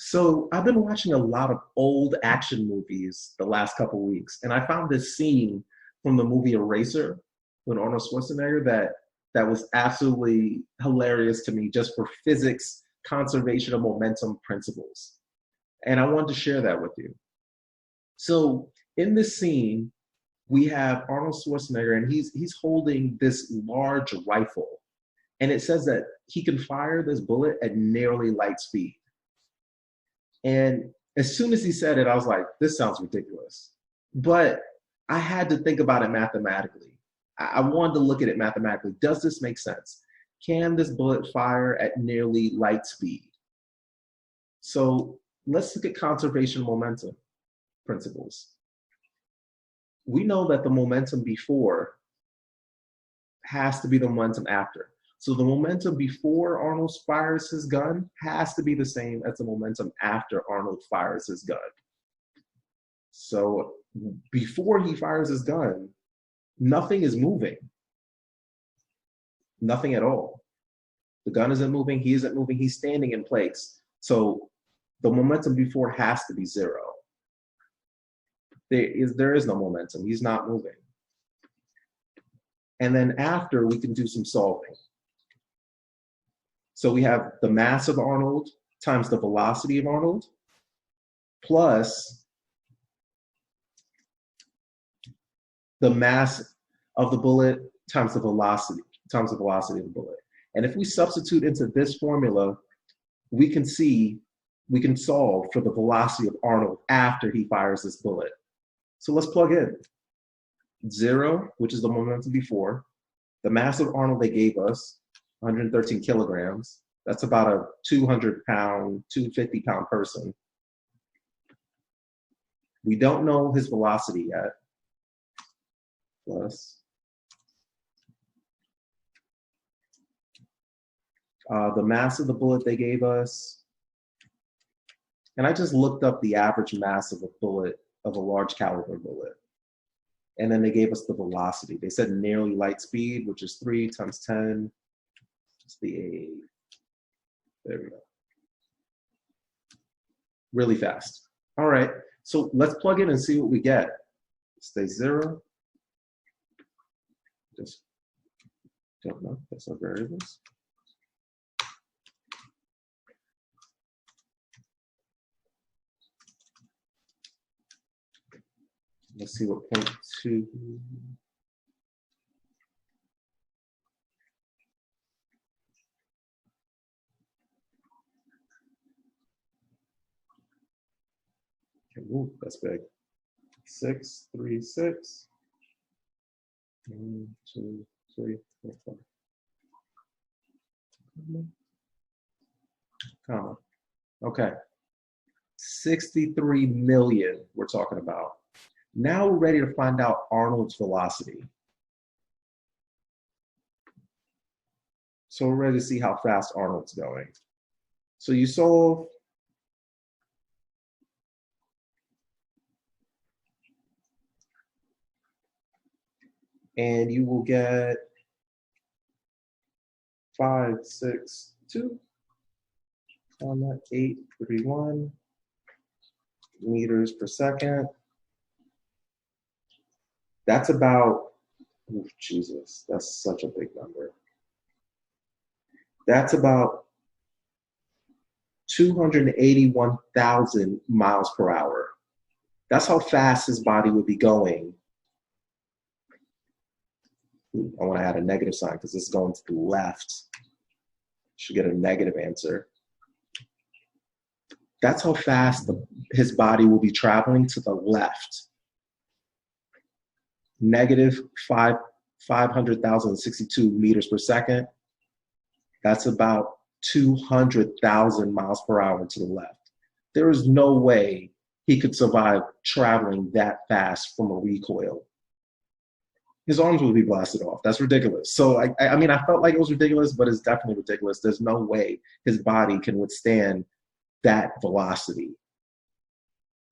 So I've been watching a lot of old action movies the last couple weeks, and I found this scene from the movie Eraser with Arnold Schwarzenegger that was absolutely hilarious to me just for physics, conservation of momentum principles. And I wanted to share that with you. So in this scene, we have Arnold Schwarzenegger, and he's holding this large rifle, and it says that he can fire this bullet at nearly light speed. And as soon as he said it, I was like, this sounds ridiculous. But I had to think about it mathematically. I wanted to look at it mathematically. Does this make sense? Can this bullet fire at nearly light speed? So let's look at conservation momentum principles. We know that the momentum before has to be the momentum after. So the momentum before Arnold fires his gun has to be the same as the momentum after Arnold fires his gun. So before he fires his gun, nothing is moving. Nothing at all. The gun isn't moving, he isn't moving, he's standing in place. So the momentum before has to be zero. There is no momentum, he's not moving. And then after, we can do some solving. So we have the mass of Arnold times the velocity of Arnold plus the mass of the bullet times the velocity of the bullet. And if we substitute into this formula, we can solve for the velocity of Arnold after he fires this bullet. So let's plug in. 0, which is the momentum before, the mass of Arnold they gave us, 113 kilograms. That's about a 200-pound, 250-pound person. We don't know his velocity yet. Plus the mass of the bullet they gave us. And I just looked up the average mass of a bullet, of a large caliber bullet. And then they gave us the velocity. They said nearly light speed, which is 3 times 10. It's the 8. There we go. Really fast. All right, so let's plug in and see what we get. Stay 0. Just don't know. That's our variables. Let's see what 0.2. Okay, ooh, that's big. 6, 3, 6. 1, 2, 3, 4, 5. Comma. Okay. 63 million we're talking about. Now we're ready to find out Arnold's velocity. So we're ready to see how fast Arnold's going. So you solve. And you will get 562, 831 meters per second. That's about, oh, Jesus, that's such a big number. That's about 281,000 miles per hour. That's how fast his body would be going. I want to add a negative sign because this is going to the left. Should get a negative answer. That's how fast his body will be traveling to the left. Negative 500,062 meters per second. That's about 200,000 miles per hour to the left. There is no way he could survive traveling that fast from a recoil. His arms would be blasted off. That's ridiculous. So I mean, I felt like it was ridiculous, but it's definitely ridiculous. There's no way his body can withstand that velocity.